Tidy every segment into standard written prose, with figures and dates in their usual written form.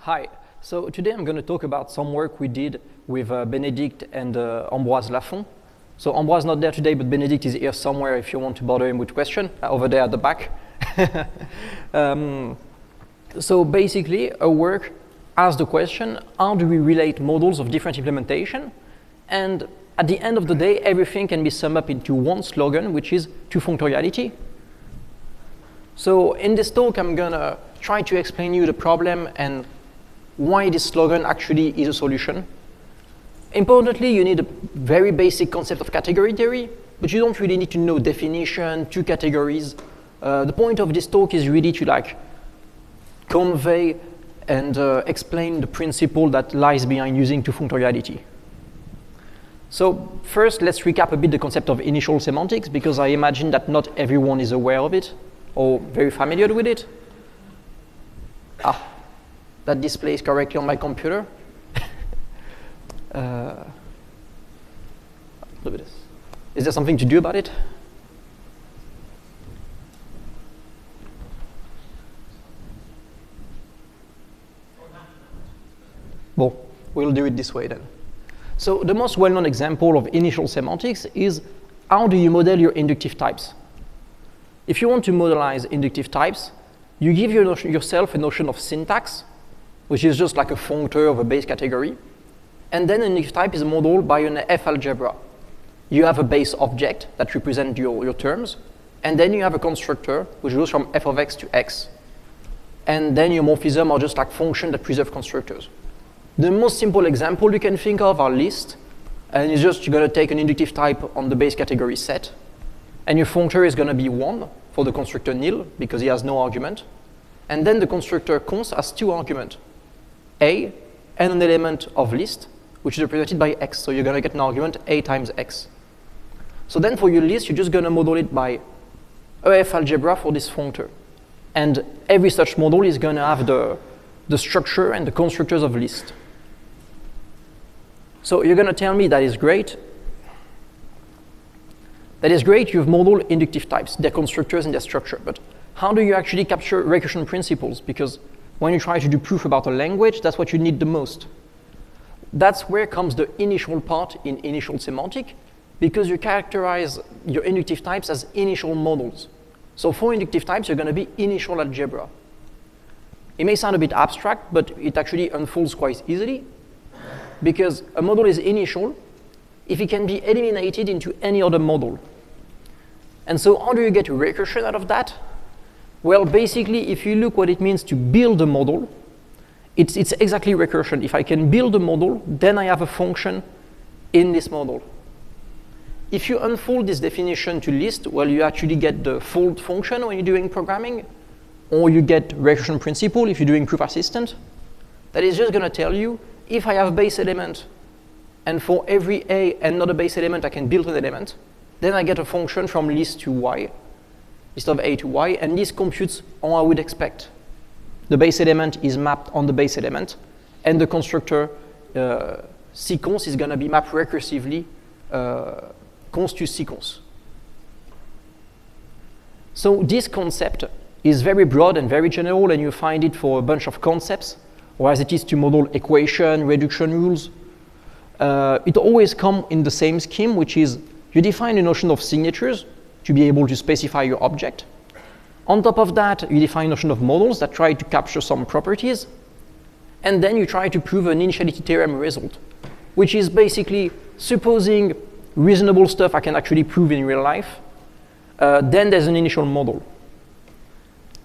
Hi, so today I'm going to talk about some work we did with Benedikt and Ambroise Lafont. So Ambroise is not there today, but Benedikt is here somewhere if you want to bother him with question, over there at the back. So basically, our work asks the question, how do we relate models of different implementation? And at the end of the day, everything can be summed up into one slogan, which is two-functoriality. So in this talk, I'm going to try to explain you the problem and why this slogan actually is a solution. Importantly, you need a very basic concept of category theory, but you don't really need to know definition, two categories. The point of this talk is really to convey and explain the principle that lies behind using two-functoriality. So first, let's recap a bit the concept of initial semantics, because I imagine that not everyone is aware of it or very familiar with it. That displays correctly on my computer. Look at this. Is there something to do about it? Well, we'll do it this way then. So the most well-known example of initial semantics is how do you model your inductive types? If you want to modelize inductive types, you give yourself a notion of syntax, which is just like a functor of a base category. And then an inductive type is modeled by an F algebra. You have a base object that represents your terms, and then you have a constructor which goes from f of x to x. And then your morphism are just like functions that preserve constructors. The most simple example you can think of are lists, and it's just you're going to take an inductive type on the base category set, and your functor is going to be 1 for the constructor nil, because he has no argument. And then the constructor const has two arguments, a and an element of list, which is represented by x. So you're going to get an argument a times x. So then for your list, you're just going to model it by a F algebra for this functor. And every such model is going to have the structure and the constructors of list. So you're going to tell me that is great. That is great, you've modeled inductive types, their constructors and their structure. But how do you actually capture recursion principles? Because when you try to do proof about a language, that's what you need the most. That's where comes the initial part in initial semantic, because you characterize your inductive types as initial models. So for inductive types, you're going to be initial algebra. It may sound a bit abstract, but it actually unfolds quite easily, because a model is initial if it can be eliminated into any other model. And so how do you get recursion out of that? Well, basically, if you look what it means to build a model, it's exactly recursion. If I can build a model, then I have a function in this model. If you unfold this definition to list, well, you actually get the fold function when you're doing programming, or you get recursion principle if you're doing proof assistant. That is just going to tell you, if I have a base element, and for every a and not a base element, I can build an element, then I get a function from list to y, list of a to y, and this computes how I would expect. The base element is mapped on the base element, and the constructor sequence is going to be mapped recursively const to sequence. So this concept is very broad and very general, and you find it for a bunch of concepts, or as it is to model equation, reduction rules. It always comes in the same scheme, which is you define a notion of signatures to be able to specify your object. On top of that, you define a notion of models that try to capture some properties, and then you try to prove an initiality theorem result, which is basically supposing reasonable stuff I can actually prove in real life, then there's an initial model.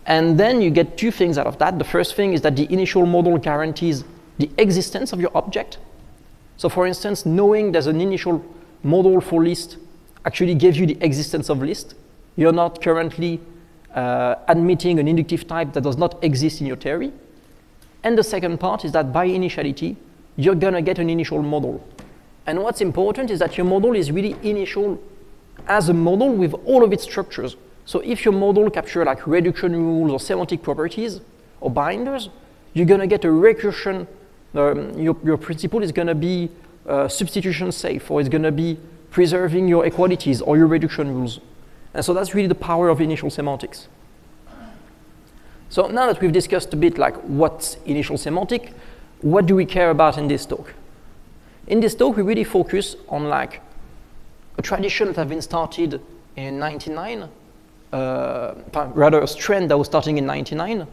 And then you get two things out of that. The first thing is that the initial model guarantees the existence of your object. So for instance, knowing there's an initial model for list actually gives you the existence of list. You're not currently admitting an inductive type that does not exist in your theory. And the second part is that by initiality, you're going to get an initial model. And what's important is that your model is really initial as a model with all of its structures. So if your model captures like reduction rules or semantic properties or binders, you're going to get a recursion. Your principle is going to be substitution-safe, or it's going to be preserving your equalities or your reduction rules. And so that's really the power of initial semantics. So now that we've discussed a bit like what's initial semantic, what do we care about in this talk? In this talk, we really focus on like a tradition that has been started in 99, rather a trend that was starting in 99,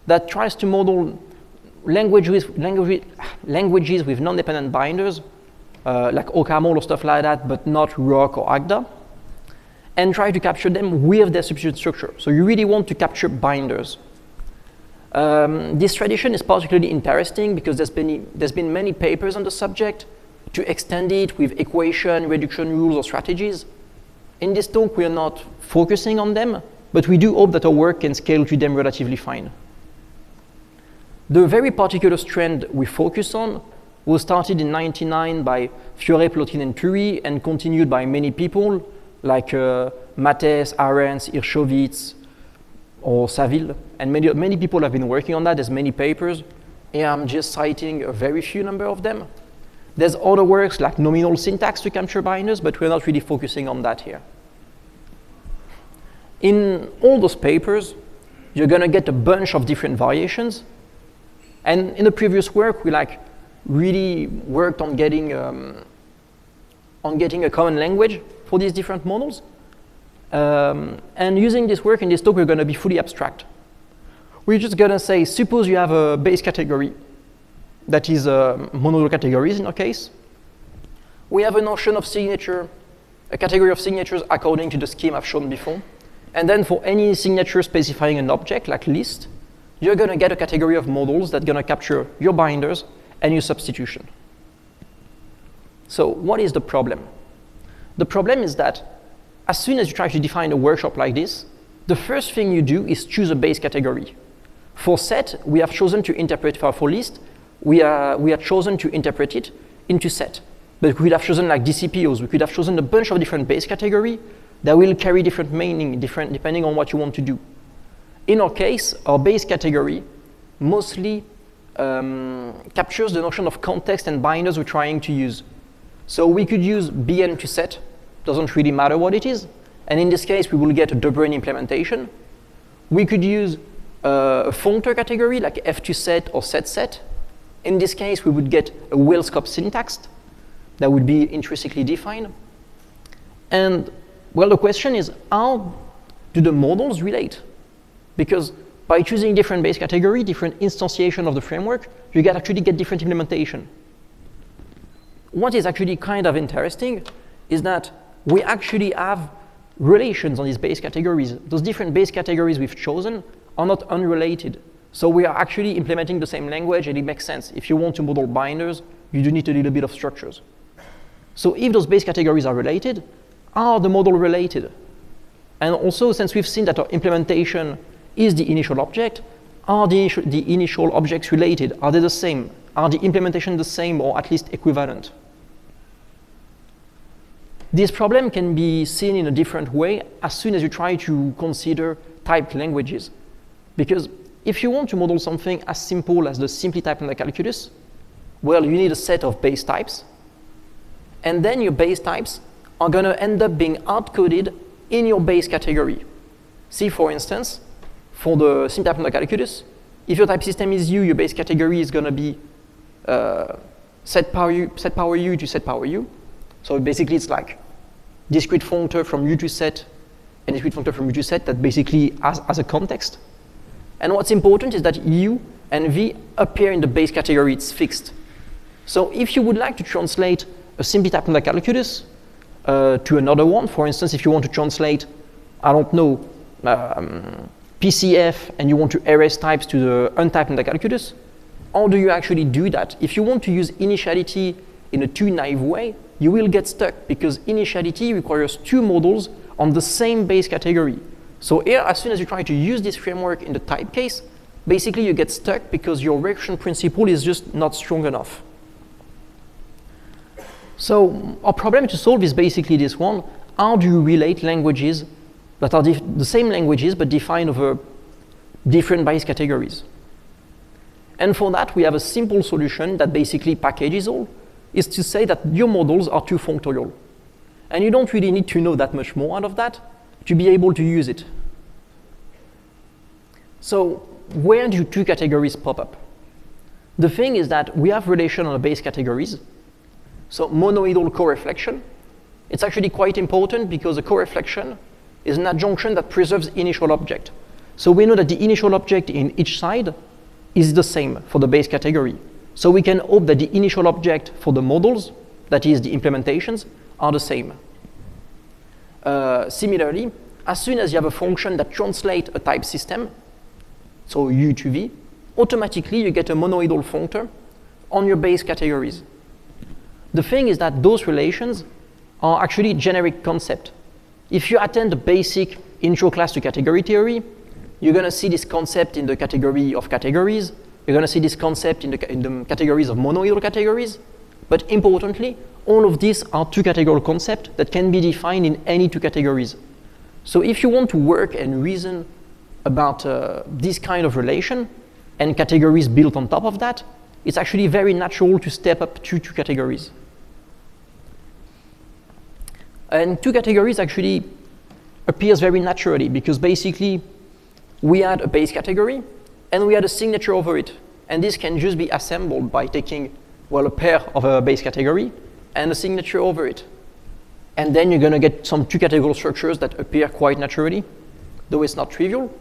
that tries to model languages with non-dependent binders, like OCaml or stuff like that, but not ROC or ACDA, and try to capture them with their substitution structure. So you really want to capture binders. This tradition is particularly interesting because there's been many papers on the subject to extend it with equation, reduction rules, or strategies. In this talk, we are not focusing on them, but we do hope that our work can scale to them relatively fine. The very particular trend we focus on was started in 99 by Fiore, Plotin, and Curie, and continued by many people like Matthes, Ahrens, Hirschowitz, or Saville, and many people have been working on that. There's many papers. Here I'm just citing a very few number of them. There's other works like nominal syntax to capture binders, but we're not really focusing on that here. In all those papers, you're gonna get a bunch of different variations. And in the previous work, we like really worked on getting a common language for these different models. And using this work in this talk, we're gonna be fully abstract. We're just gonna say, suppose you have a base category that is monoidal categories in our case. We have a notion of signature, a category of signatures according to the scheme I've shown before. And then for any signature specifying an object, like list, you're gonna get a category of models that's gonna capture your binders and your substitution. So what is the problem? The problem is that as soon as you try to define a workshop like this, the first thing you do is choose a base category. For set, we have chosen to interpret for list, we have chosen to interpret it into set. But we could have chosen like DCPOs, we could have chosen a bunch of different base category that will carry different meaning, depending on what you want to do. In our case, our base category mostly captures the notion of context and binders we're trying to use. So we could use BN to set, doesn't really matter what it is. And in this case, we will get a double implementation. We could use a functor category like F to set or set. In this case, we would get a well-scoped syntax that would be intrinsically defined. And well, the question is, how do the models relate? Because by choosing different base category, different instantiation of the framework, you can actually get different implementation. What is actually kind of interesting is that we actually have relations on these base categories. Those different base categories we've chosen are not unrelated. So we are actually implementing the same language, and it makes sense. If you want to model binders, you do need a little bit of structures. So if those base categories are related, are the model related? And also, since we've seen that our implementation is the initial object, are the initial objects related? Are they the same? Are the implementation the same or at least equivalent? This problem can be seen in a different way as soon as you try to consider typed languages. Because if you want to model something as simple as the simply typed in the calculus, well, you need a set of base types. And then your base types are going to end up being hard-coded in your base category. See, for instance, for the simply typed in the calculus, if your type system is U, your base category is going to be set power U to set power U. So basically, it's like discrete functor from U to set and discrete functor from U to set that basically has a context. And what's important is that U and V appear in the base category, it's fixed. So if you would like to translate a simply typed in the calculus to another one, for instance, if you want to translate, I don't know, PCF and you want to erase types to the untyped in the calculus, how do you actually do that? If you want to use initiality in a too naive way, you will get stuck because initiality requires two models on the same base category. So here, as soon as you try to use this framework in the type case, basically you get stuck because your recursion principle is just not strong enough. So our problem to solve is basically this one. How do you relate languages that are the same languages but defined over different base categories? And for that, we have a simple solution that basically packages all, is to say that your models are two functorial. And you don't really need to know that much more out of that to be able to use it. So where do two categories pop up? The thing is that we have relation on the base categories. So monoidal correflection, it's actually quite important because the correflection is an adjunction that preserves initial object. So we know that the initial object in each side is the same for the base category. So we can hope that the initial object for the models, that is the implementations, are the same. Similarly, as soon as you have a function that translates a type system, so U to V, automatically you get a monoidal functor on your base categories. The thing is that those relations are actually generic concept. If you attend the basic intro class to category theory, you're going to see this concept in the category of categories. You're going to see this concept in the categories of monoidal categories. But importantly, all of these are two categorical concepts that can be defined in any two categories. So if you want to work and reason about this kind of relation and categories built on top of that, it's actually very natural to step up to two categories. And two categories actually appears very naturally because basically we had a base category and we had a signature over it. And this can just be assembled by taking, well, a pair of a base category and a signature over it. And then you're going to get some two categorical structures that appear quite naturally, though it's not trivial.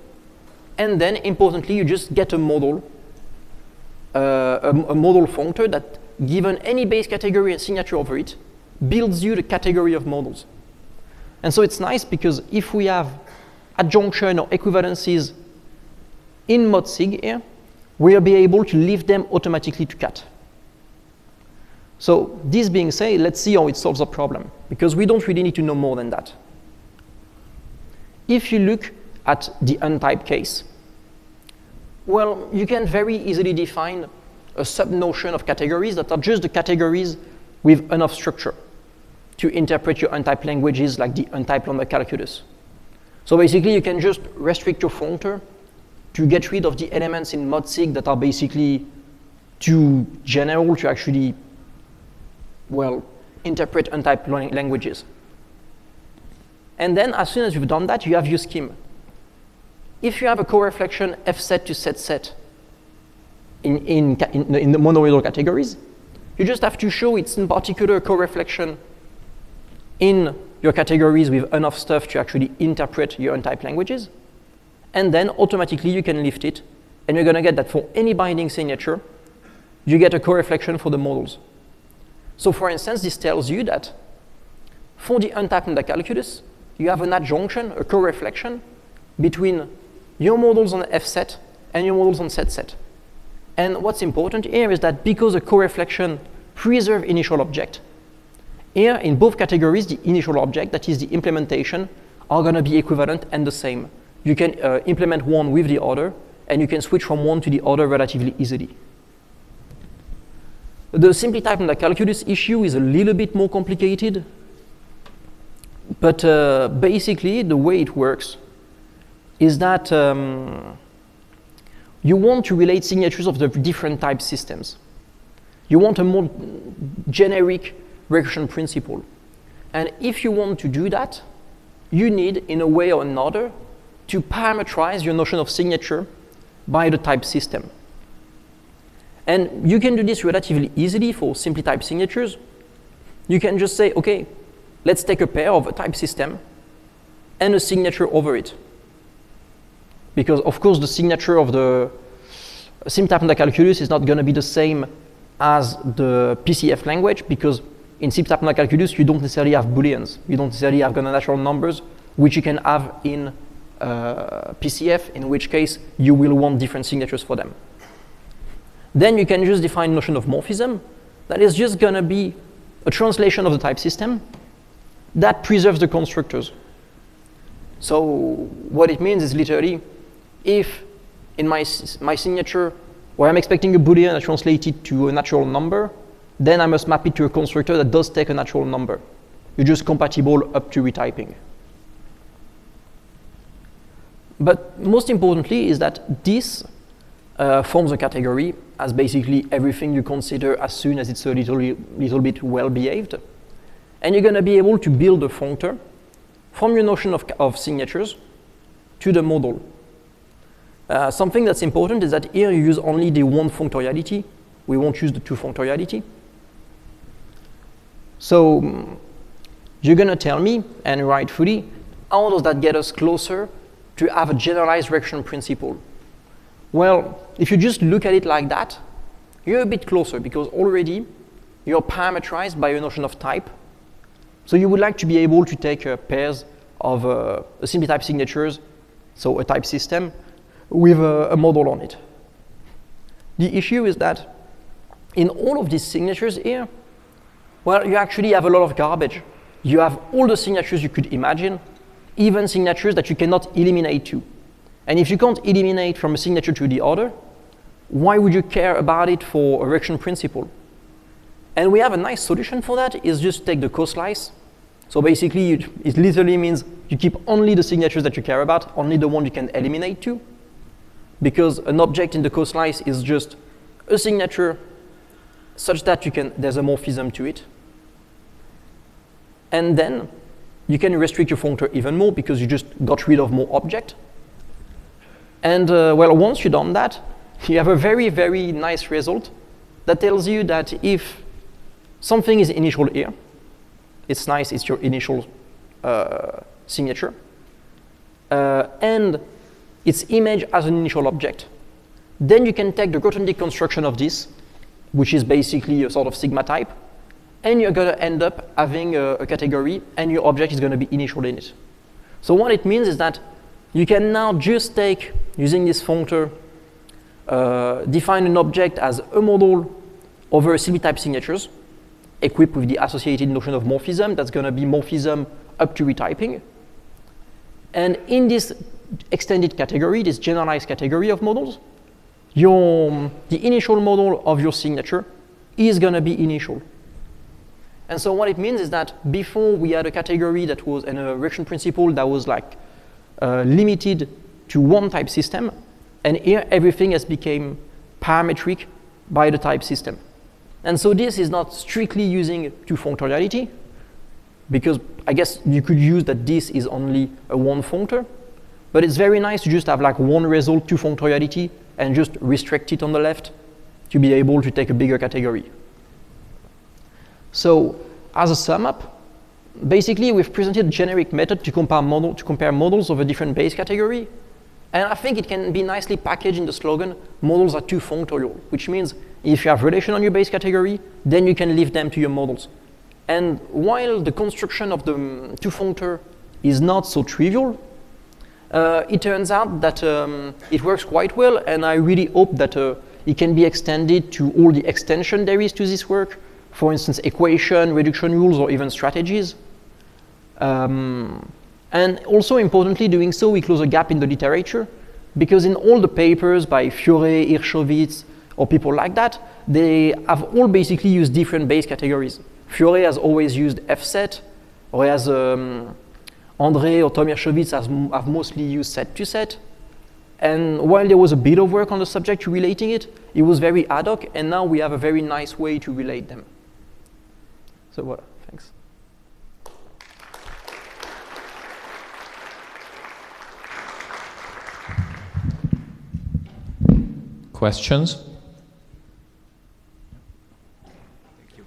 And then, importantly, you just get a model, a model functor that, given any base category and signature over it, builds you the category of models. And so it's nice because if we have adjunction or equivalencies in mod sig here, we'll be able to lift them automatically to cat. So this being said, let's see how it solves the problem, because we don't really need to know more than that. If you look at the untyped case, well, you can very easily define a sub-notion of categories that are just the categories with enough structure to interpret your untyped languages like the untyped lambda calculus. So basically, you can just restrict your functor to get rid of the elements in mod sig that are basically too general to actually, well, interpret untyped languages. And then as soon as you've done that, you have your scheme. If you have a correflection F set to set set in the monoidal categories, you just have to show it's in particular correflection in your categories with enough stuff to actually interpret your untyped languages. And then automatically you can lift it, and you're going to get that for any binding signature, you get a correflection for the models. So for instance, this tells you that for the untyped lambda calculus, you have an adjunction, a correflection between your models on F set and your models on set set. And what's important here is that because the correflection preserves initial object, here in both categories, the initial object, that is the implementation, are going to be equivalent and the same. You can implement one with the other, and you can switch from one to the other relatively easily. The simply typed lambda calculus issue is a little bit more complicated, but basically the way it works is that you want to relate signatures of the different type systems. You want a more generic recursion principle. And if you want to do that, you need, in a way or another, to parameterize your notion of signature by the type system. And you can do this relatively easily for simply typed signatures. You can just say, okay, let's take a pair of a type system and a signature over it. Because of course the signature of the simply typed lambda calculus is not going to be the same as the PCF language, because in simply typed lambda calculus you don't necessarily have booleans. You don't necessarily have natural numbers, which you can have in PCF, in which case you will want different signatures for them. Then you can just define notion of morphism that is just going to be a translation of the type system that preserves the constructors. So what it means is literally, if in my signature where I'm expecting a boolean, I translate it to a natural number, then I must map it to a constructor that does take a natural number. You're just compatible up to retyping. But most importantly is that this forms a category as basically everything you consider as soon as it's a little bit well behaved. And you're going to be able to build a functor from your notion of signatures to the model. Something that's important is that here you use only the one functoriality. We won't use the two functoriality. So you're going to tell me, and rightfully, how does that get us closer to have a generalized recursion principle? Well, if you just look at it like that, you're a bit closer because already you're parameterized by a notion of type. So you would like to be able to take pairs of simply type signatures, so a type system, with a model on it. The issue is that in all of these signatures here, well, you actually have a lot of garbage. You have all the signatures you could imagine, even signatures that you cannot eliminate to. And if you can't eliminate from a signature to the other, why would you care about it for a recursion principle? And we have a nice solution for that, is just take the co-slice. So basically, it literally means you keep only the signatures that you care about, only the one you can eliminate to. Because an object in the co-slice is just a signature such that there's a morphism to it. And then you can restrict your functor even more because you just got rid of more object. And well, once you've done that, you have a very, very nice result that tells you that if something is initial here, it's nice, it's your initial signature, and its image as an initial object, then you can take the Grothendieck construction of this, which is basically a sort of sigma type, and you're going to end up having a category, and your object is going to be initial in it. So what it means is that you can now just take, using this functor, define an object as a model over simply type signatures, equipped with the associated notion of morphism. That's going to be morphism up to retyping. And in this extended category, this generalized category of models, the initial model of your signature is going to be initial. And so what it means is that before we had a category that was an recursion principle that was like limited to one type system, and here everything has become parametric by the type system. And so this is not strictly using two functoriality, because I guess you could use that this is only a one functor, but it's very nice to just have like one result, two functoriality, and just restrict it on the left to be able to take a bigger category. So as a sum up, basically we've presented a generic method to compare models of a different base category. And I think it can be nicely packaged in the slogan, models are two functorial, which means if you have relation on your base category, then you can leave them to your models. And while the construction of the two functor is not so trivial, it turns out that it works quite well, and I really hope that it can be extended to all the extension there is to this work. For instance, equation, reduction rules, or even strategies. And also importantly, doing so, we close a gap in the literature, because in all the papers by Fiore, Hirschowitz, or people like that, they have all basically used different base categories. Fiore has always used F-set, whereas André or Tom Hirschowitz have mostly used set-to-set. And while there was a bit of work on the subject to relating it, it was very ad hoc, and now we have a very nice way to relate them. So voilà, thanks. Questions? Thank you.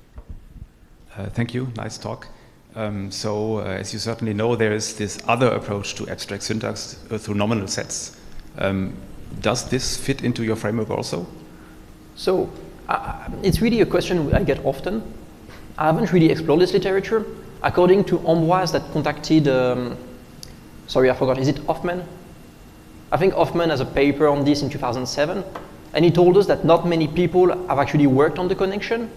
Thank you, nice talk. As you certainly know, there is this other approach to abstract syntax through nominal sets. Does this fit into your framework also? So it's really a question I get often. I haven't really explored this literature. According to Ambroise that contacted, sorry, I forgot, is it Hoffman? I think Hoffman has a paper on this in 2007, and he told us that not many people have actually worked on the connection,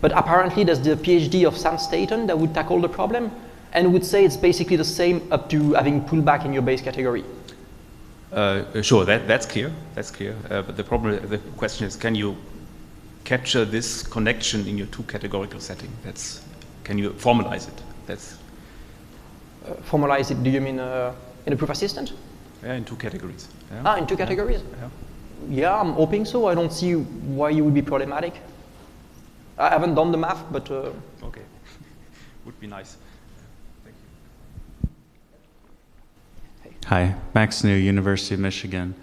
but apparently there's the PhD of Sam Staton that would tackle the problem and would say it's basically the same up to having pullback in your base category. Sure, that's clear. That's clear. But the question is, can you capture this connection in your two categorical setting? Can you formalize it? Formalize it? Do you mean in a proof assistant? Yeah, in two categories. Yeah. In two categories? Yeah. Yeah, I'm hoping so. I don't see why it would be problematic. I haven't done the math, but... Okay, would be nice. Thank you. Hi, Max New, University of Michigan.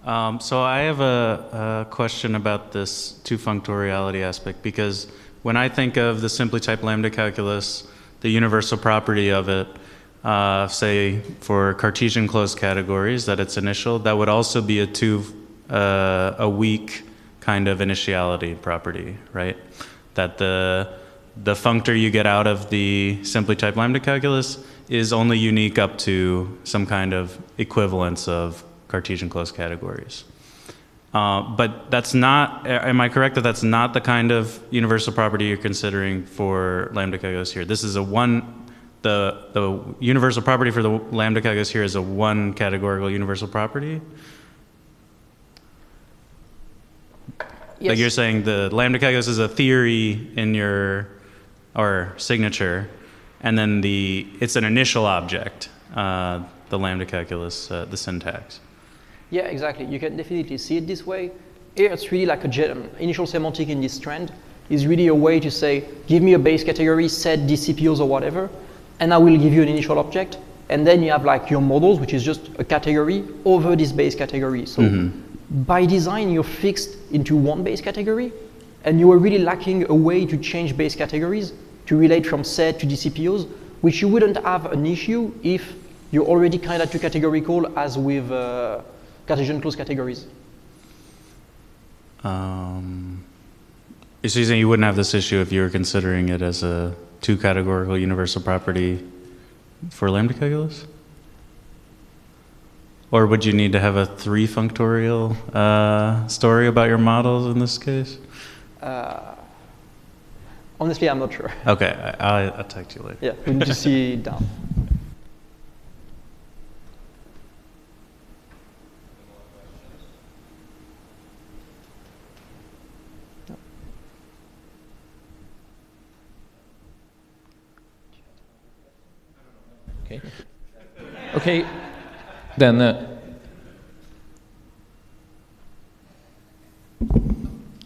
So I have a question about this two-functoriality aspect, because when I think of the simply typed lambda calculus, the universal property of it, say for Cartesian closed categories, that it's initial, that would also be a weak kind of initiality property, right? That the functor you get out of the simply typed lambda calculus is only unique up to some kind of equivalence of Cartesian closed categories. But that's not, am I correct that that's not the kind of universal property you're considering for lambda calculus here? This is the universal property for the lambda calculus here is a one categorical universal property? Yes. Like you're saying the lambda calculus is a theory in your, or signature, and then it's an initial object, the lambda calculus, the syntax. Yeah, exactly. You can definitely see it this way. Here it's really like initial semantic in this trend is really a way to say, give me a base category, set DCPOs or whatever, and I will give you an initial object. And then you have like your models, which is just a category over this base category. So by design, you're fixed into one base category, and you are really lacking a way to change base categories to relate from set to DCPOs, which you wouldn't have an issue if you're already kind of two categorical as with Cartesian closed categories. So you're saying you wouldn't have this issue if you were considering it as a two categorical universal property for lambda calculus? Or would you need to have a three functorial story about your models in this case? Honestly, I'm not sure. Okay, I'll text you later. Yeah, we need to see it down. Okay. Okay. Then.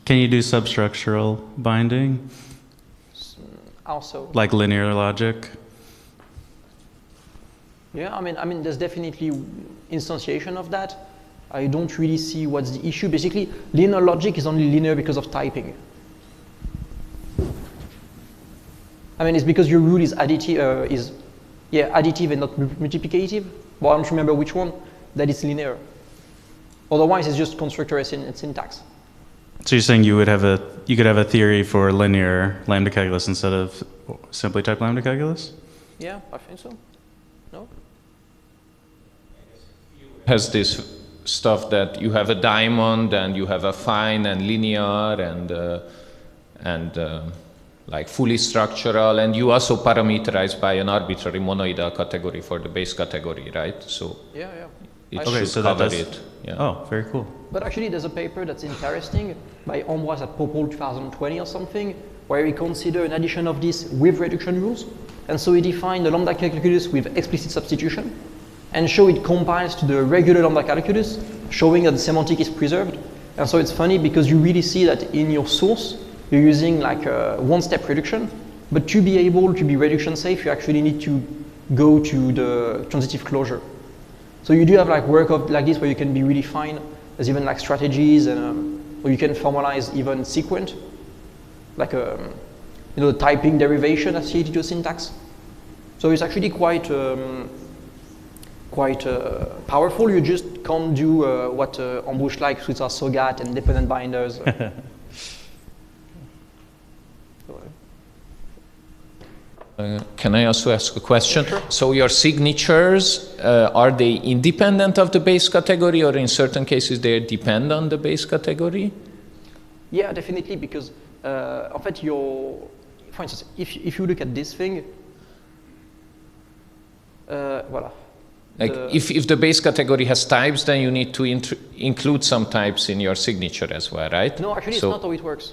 Can you do substructural binding? Also. Like linear logic? Yeah, I mean, there's definitely instantiation of that. I don't really see what's the issue. Basically, linear logic is only linear because of typing. I mean, it's because your rule is additive, additive and not multiplicative. But I don't remember which one. That is linear. Otherwise, it's just constructor and syntax. So you're saying you could have a theory for linear lambda calculus instead of simply typed lambda calculus? Yeah, I think so. No? Has this stuff that you have a diamond and you have a fine and linear and like fully structural, and you also parameterize by an arbitrary monoidal category for the base category, right? So yeah. It should cover it. Yeah. Oh, very cool. But actually, there's a paper that's interesting by Ambroise at Popol 2020 or something, where he considered an addition of this with reduction rules. And so he defined the lambda calculus with explicit substitution, and show it compiles to the regular lambda calculus, showing that the semantic is preserved. And so it's funny because you really see that in your source, you're using like a one-step reduction, but to be able to be reduction safe, you actually need to go to the transitive closure. So you do have like work like this where you can be really fine. There's even like strategies, and or you can formalize even sequent, like the typing derivation associated to a syntax. So it's actually quite powerful. You just can't do what Ambroise likes, which are SOGAT and dependent binders. Can I also ask a question? Sure. So your signatures, are they independent of the base category, or in certain cases they depend on the base category? Yeah, definitely, because in fact, for instance, if you look at this thing, voila. Like if the base category has types, then you need to include some types in your signature as well, right? No, actually, it's not how it works.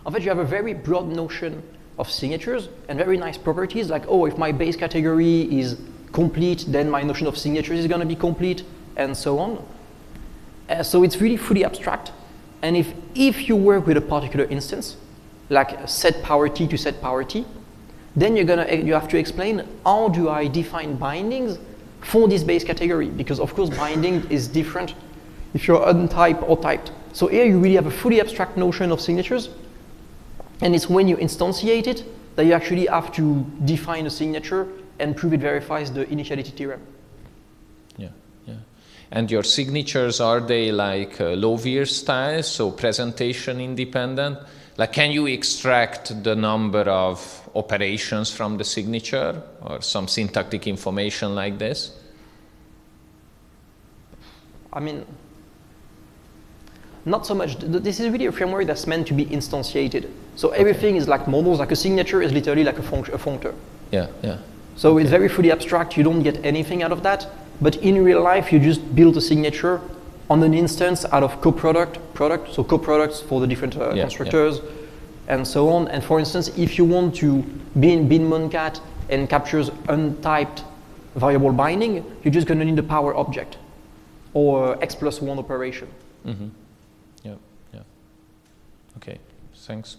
In fact, you have a very broad notion of signatures and very nice properties, like, oh, if my base category is complete, then my notion of signatures is going to be complete, and so on. So it's really fully abstract. And if you work with a particular instance, like set power t to set power t, then you have to explain how do I define bindings for this base category, because of course binding is different if you're untyped or typed. So here you really have a fully abstract notion of signatures, and it's when you instantiate it that you actually have to define a signature and prove it verifies the initiality theorem. Yeah, yeah. And your signatures, are they like Lauvier style, so presentation independent? Like, can you extract the number of operations from the signature or some syntactic information like this? I mean, not so much. This is really a framework that's meant to be instantiated. So everything is like models, like a signature is literally like a functor. Yeah, yeah. So it's very fully abstract, you don't get anything out of that, but in real life you just build a signature on an instance out of product, so coproducts for the different constructors, and so on. And for instance, if you want to bin moncat and captures untyped variable binding, you're just going to need a power object or x+1 operation. Mm-hmm. Yeah, yeah. Okay, thanks.